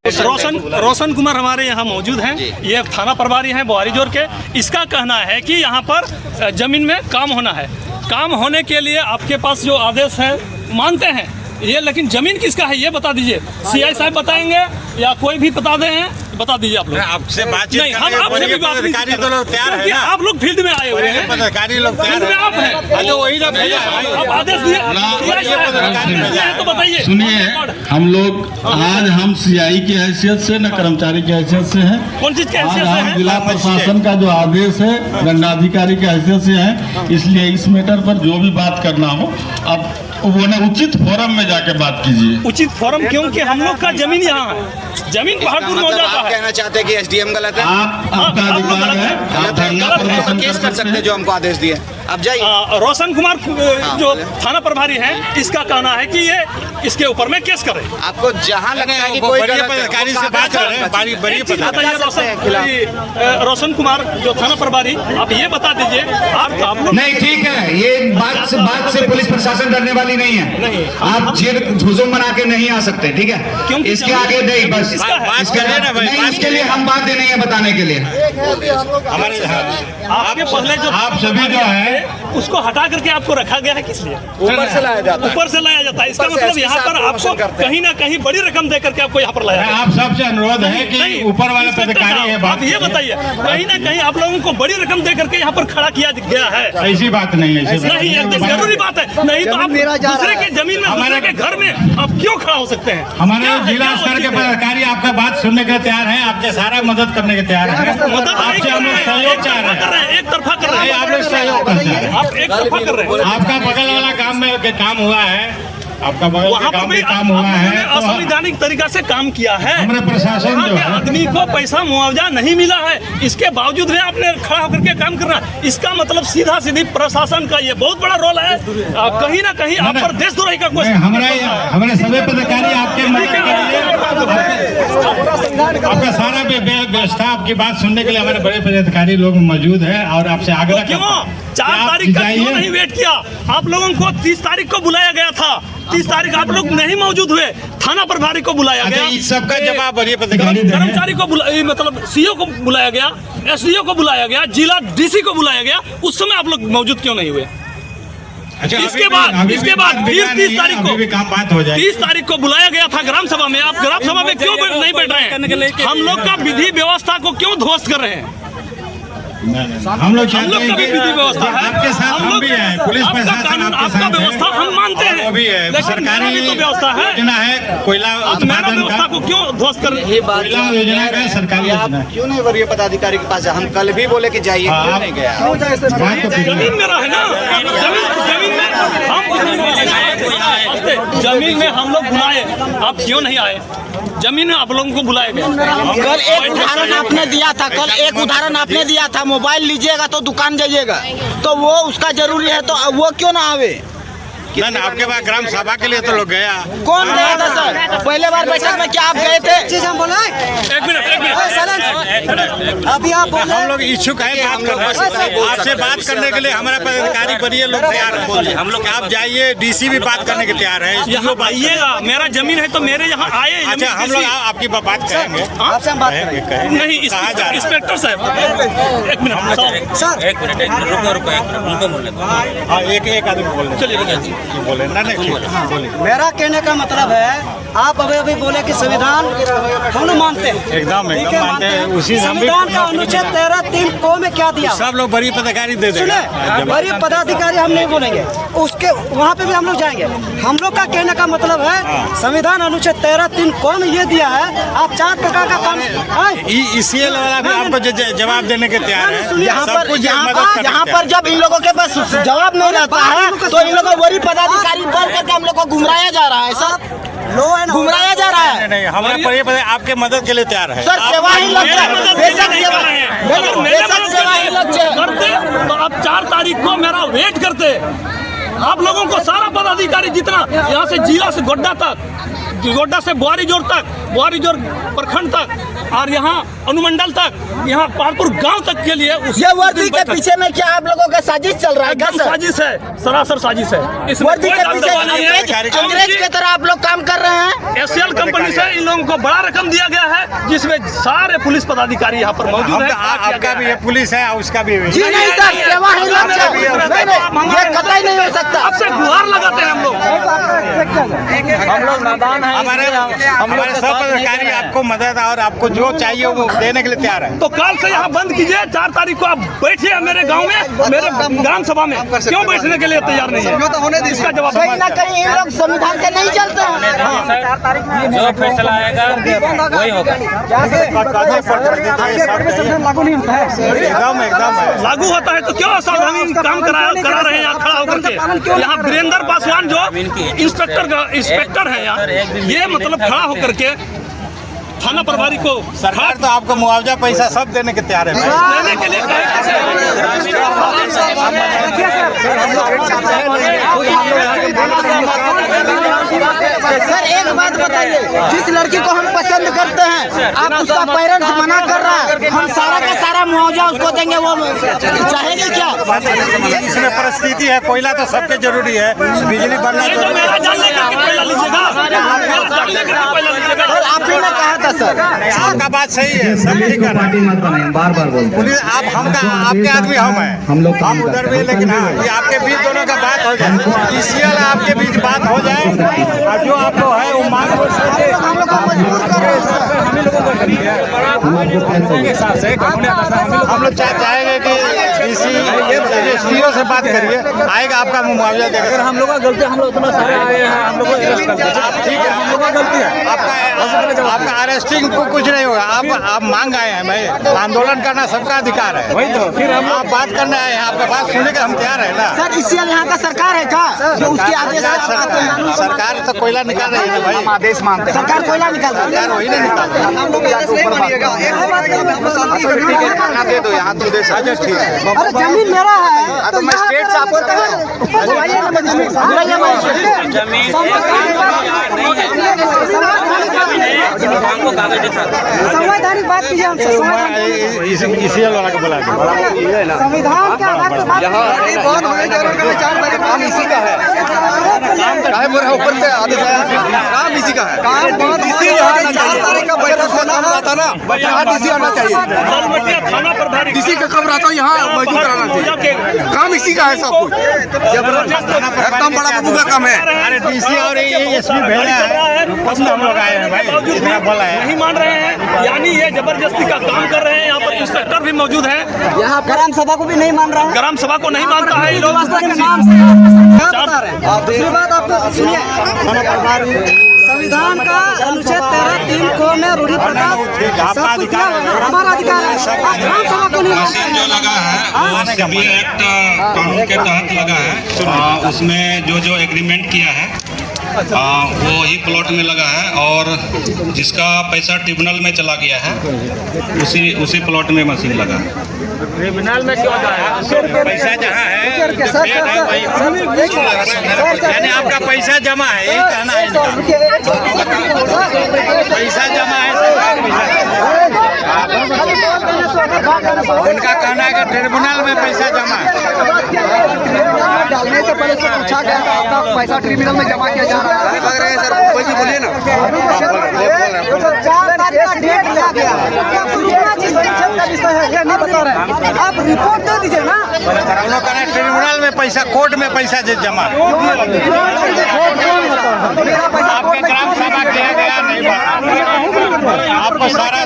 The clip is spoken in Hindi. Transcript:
रोशन कुमार हमारे यहाँ मौजूद हैं। ये थाना प्रभारी हैं बोआरीजोर के। इसका कहना है कि यहाँ पर ज़मीन में काम होना है। काम होने के लिए आपके पास जो आदेश है मानते हैं ये, लेकिन ज़मीन किसका है ये बता दीजिए। सीआई साहब बताएंगे या कोई भी बता दे हैं, बता दीजिए आप लोग। आपसे बातचीत नहीं, हम आपसे भी बात नहीं, तो लोग तैयार है ना। आप लोग फील्ड में आए हुए हैं, पदाधिकारी लोग तैयार फील्ड में आप हैं। तो वही ना भैया, आप आदेश दिए तो बताइए। सुनिए, हम लोग आज हम सीआई की हैसियत से न कर्मचारी की हैसियत से हैं। कौन चीज की हैसियत आज से हम है? जिला प्रशासन का जो आदेश है दंडाधिकारी की हैसियत से है, इसलिए इस मैटर पर जो भी बात करना हो अब वो ना उचित फोरम में जाके बात कीजिए। उचित फोरम क्योंकि हम लोग का जमीन यहाँ है, जमीन पहाड़पुर में हो जाता है। कहना चाहते हैं कि एसडीएम गलत है? आपका अधिकार है, आप धरना प्रदर्शन केस कर सकते हैं जो हमको आदेश दिए। अब जाइए। रोशन कुमार जो थाना प्रभारी हैं, इसका कहना है कि ये इसके ऊपर में केस करें। आपको जहाँ लगता है कि कोई पदाधिकारी से बात कर रहे हैं, बड़ी रोशन कुमार जो थाना प्रभारी, आप ये बता दीजिए। आप नहीं, ठीक है, ये बात से पुलिस प्रशासन डरने वाली नहीं है। नहीं, आप जेल हुजूम बना के नहीं आ सकते, ठीक है? क्योंकि इसके आगे नहीं, बस इसके लिए हम बात दे नहीं है बताने के लिए। आपके पहले जो आप सभी जो है उसको हटा करके आपको रखा गया है, किस लिए? ऊपर से लाया जाता है। ऊपर से लाया जाता है। इसका मतलब यहाँ पर आपको कहीं ना कहीं बड़ी रकम दे करके आपको यहाँ पर लाया आप सबसे अनुरोध है कि ऊपर वाले पदाधिकारी है, आप ये बताइए, कहीं ना कहीं आप लोगों को बड़ी रकम दे करके यहाँ पर खड़ा किया गया है। ऐसी बात नहीं है, नहीं, एकदम जरूरी बात है। नहीं तो आप दूसरे के जमीन में, दूसरे के घर में आप क्यों खड़ा हो सकते हैं? हमारे जिला स्तर के पदाधिकारी आपका बात सुनने के तैयार हैं, आपके सारा मदद करने के तैयार हैं। आपसे हम लोग सहयोग चाह रहे हैं, एक तरफा कर रहे हैं। आप लोग सहयोग करते हैं। आप एक तरफा कर रहे हैं। आपका बगल वाला काम में काम हुआ है, आपका बगल वहाँ के पर काम भी में काम हुआ है, तो असंवैधानिक तरीका से काम किया है। हमारे प्रशासन वहाँ जो के है आदमी को पैसा मुआवजा नहीं मिला है, इसके बावजूद भी आपने खड़ा होकर के काम करना, इसका मतलब सीधा सीधी प्रशासन का ये बहुत बड़ा रोल है। कहीं ना कहीं आप पर देशद्रोही का कुछ हमारे सभी पदाधिकारी आपके मदद के लिए, आपका सारा व्यवस्था, आपकी बात सुनने के लिए हमारे बड़े पदाधिकारी लोग मौजूद है और आपसे आग्रह क्यों 4 तारीख का क्यों नहीं वेट किया? आप लोगों को 30 तारीख को बुलाया गया था, 30 तारीख आप लोग नहीं मौजूद हुए। थाना प्रभारी को बुलाया गया, इस सबका जवाब बड़ी पदाधिकारी कर्मचारी को मतलब सीओ को बुलाया गया, एसडीओ को बुलाया गया, जिला डीसी को बुलाया गया। उस समय आप लोग मौजूद क्यों नहीं हुए? इसके बाद फिर 30 तारीख को बात हो जाए। 30 तारीख को बुलाया गया था ग्राम सभा में। आप ग्राम सभा में क्यों नहीं बैठ रहे हैं? हम लोग का विधि व्यवस्था को क्यों ध्वस्त कर रहे हैं? हम लोग का भी विधि व्यवस्था है, आपके साथ हम भी हैं, पुलिस प्रशासन आपके साथ व्यवस्था हम मानते हैं, भी है, लेकिन सरकारी मेरा भी तो व्यवस्था है। योजना है, कोयला मेरा व्यवस्था को क्यों ध्वस्त कर रहे हैं? कोयला योजना का सरकारी योजना है। क्यों नहीं वरीय पदाधिकारी के पास? हम कल भी बोले कि जाइए, क्यों नहीं गया? जमीन मेरा है ना, जमीन में हम लोग बुलाए, आप क्यों नहीं आए? जमीन में आप लोगों को बुलाया गया। कल एक उदाहरण आपने दिया था, आपने दिया था, मोबाइल लीजिएगा तो दुकान जाइएगा, तो वो उसका जरूरी है, तो वो क्यों ना आवे? ना आपके पास ग्राम सभा के लिए तो लोग गया। कौन गया था सर? पहले बार बैठक में क्या आप गए थे? एक मिनट अभी आप हम लोग इच्छुक है बात करने, आपसे बात करने के लिए हमारे पदाधिकारी बड़े लोग तैयार हैं। हम लोग आप जाइए, डीसी भी बात करने के तैयार है। यहाँ आइएगा, मेरा जमीन है तो मेरे यहाँ आए। अच्छा, हम लोग आपकी बात करेंगे, आपसे हम बात करेंगे। नहीं, इंस्पेक्टर साहब एक मिनट सर, एक आदमी बोलने चलिए बोले ना बोले। मेरा कहने का मतलब है, आप अभी बोले कि संविधान हम लोग मानते हैं, एकदम मानते हैं। उसी संविधान का अनुच्छेद 13(3) को में क्या दिया? सब लोग बड़ी पदाधिकारी दे देंगे। सुने, बड़ी पदाधिकारी हम नहीं बोलेंगे, उसके वहाँ पे भी हम लोग जाएंगे। हम लोग का कहने का मतलब है, संविधान अनुच्छेद 13(3) को में ये दिया है, आप 4 प्रकार का काम इसी वाला भी आपको जवाब देने के तैयार है। यहाँ पर जब इन लोगों के पास जवाब नहीं रहता है तो इन लोगों को बड़ी पदाधिकारी बोल करके हम लोग को गुमराया जा रहा है सर, गुमराया जा रहा है। नहीं, हमारे बड़े आपके मदद के लिए तैयार है सर, सेवा ही लग जाए, बेशक सेवा ही लग जाए। करते तो आप 4 तारीख को मेरा वेट करते। आप लोगों को सारा पता पदाधिकारी जितना यहाँ से जिला से गोड्डा तक, गोड्डा से बुआरी जोर तक, बुआरी जोर प्रखंड तक और यहाँ अनुमंडल तक, यहाँ पहाड़पुर गांव तक के लिए ये वर्दी के पीछे में क्या आप लोगों का साजिश चल रहा है? क्या सर? साजिश है, सरासर साजिश है। इसमें वर्दी कोई के दाल पीछे दवा नहीं है। अंग्रेज की तरह आप लोग काम कर रहे हैं। एशियल कंपनी से इन लोगों को बड़ा रकम दिया गया है, जिसमें सारे पुलिस पदाधिकारी यहाँ पर मौजूद है। आपका भी है, पुलिस है, उसका भी है। जी नहीं सर, सेवा ही लक्ष्य है। ये कतई नहीं हो सकता। आपसे गुहार लगाते हैं हम लोग। हम लोग नादान हैं। हमारे सब पदाधिकारी आपको मदद और आपको जो चाहिए वो देने के लिए तैयार है। तो कल से यहाँ बंद कीजिए, 4 तारीख को आप बैठिए मेरे गांव में, मेरे ग्राम सभा में। क्यों बैठने के लिए तैयार नहीं है? इसका जवाब कहीं ना कहीं इन लोग संविधान से नहीं चलते हैं। जो फैसला आएगा वही होगा। लागू नहीं होता है। एकदम लागू होता है तो क्यों असावधानी काम करा रहे हैं यहाँ खड़ा होकर के? यहाँ वीरेंद्र पासवान जो इंस्पेक्टर है यहाँ, ये मतलब खड़ा होकर के थाना प्रभारी को सरकार तो आपको मुआवजा पैसा सब देने के तैयार है। देने के लिए सर एक बात बताइए, जिस लड़की को हम पसंद करते हैं आप उसका पेरेंट्स मना कर रहा है, हम सारा का सारा मुआवजा उसको देंगे, वो चाहेंगे क्या? इसमें परिस्थिति है, कोयला तो सबके जरूरी है, बिजली बढ़ना जरूरी है। आप ही ने कहा था सर। आपका बात सही है, सब ठीक है। बार बार बोलते पुलिस आप आपके आदमी हम हैं, हम उधर भी, लेकिन हाँ ये आपके बीच दोनों का बात हो जाए, इसीलिए आपके बीच बात हो जाए और जो आपको है वो मांग हम लोग को मजबूर कर रहे हैं। हम लोग चाहेंगे कि एसडीओ से बात करिए, आएगा आपका मुआवजा देगा। अगर हम लोग का गलती, हम लोग इतना सारे आए हैं, हम लोग ठीक है, हम लोग का गलती है। आपका अरेस्टिंग को कुछ नहीं होगा। आप मांग आए हैं भाई, आंदोलन करना सबका अधिकार है। वही तो फिर हम आप बात करने आए हैं, आपका बात सुनने का हम तैयार है ना। सर इससे यहाँ का सरकार है क्या जो उसके आदेश सरकार तो कोयला निकाल रही है भाई, आदेश मानते हैं। सरकार कोयला निकाल रही है। सरकार वही नहीं निकाल रही है। दे दो यहाँ तुम दे सकते हो। ठीक है, अरे जमीन मेरा है तो मैं स्टेट से आपको संवैधानिक बात कीजिए हमसे। इसी वाला को बुला संविधान के आधार पर बात काम इसी का है, ऊपर से आदेश काम इसी का है। थाना प्रभारी इसी का कब रहता है यहाँ मौजूद रहना चाहिए। काम इसी का है, सब कुछ एकदम बड़ा बाबू का काम है। अरे डीसी और एसपी भेजा है, बस हम लोग आए हैं भाई, इतना बोला है। नहीं मान रहे हैं, यानी ये जबरदस्ती का काम कर रहे हैं। यहाँ पर इंस्पेक्टर भी मौजूद है, यहाँ ग्राम सभा को भी नहीं मान रहा है। ग्राम सभा को नहीं मानता है ये लोग। दूसरी बात आप सुनिए, संविधान का अनुच्छेद 13(3) को में रूढ़ी प्रकाश सब कुछ दिया हुआ है, हमारा अधिकार है। आप ग्राम सभा को नहीं मानते जो लगा है वो सीबी एक्ट कानून के तहत लगा है। उसमें जो एग्रीमेंट किया है वो ही प्लॉट में लगा है, और जिसका पैसा ट्रिब्यूनल में चला गया है उसी प्लॉट में मशीन लगा है। ट्रिब्यूनल में क्यों जाएगा? पैसा जहाँ है यानी आपका पैसा जमा है, यही कहना है इनका। पैसा जमा है, सरकार पैसा, उनका कहना है कि ट्रिब्यूनल में पैसा जमा है। डालने से पहले से पूछा गया था आपका पैसा ट्रिब्यूनल में जमा किया जा रहा है। लग रहे हैं सर, कोई भी बोलिए ना। 4 तारीख का डेट दिया गया है, सूचना जिस परिषद का विषय है ये नहीं बता रहे हैं। आप रिपोर्ट दे दीजिए ना। हम लोग कहना है ट्रिब्यूनल में पैसा, कोर्ट में पैसा जमा है। आपके ग्राम सभा किया गया नहीं, आपको सारा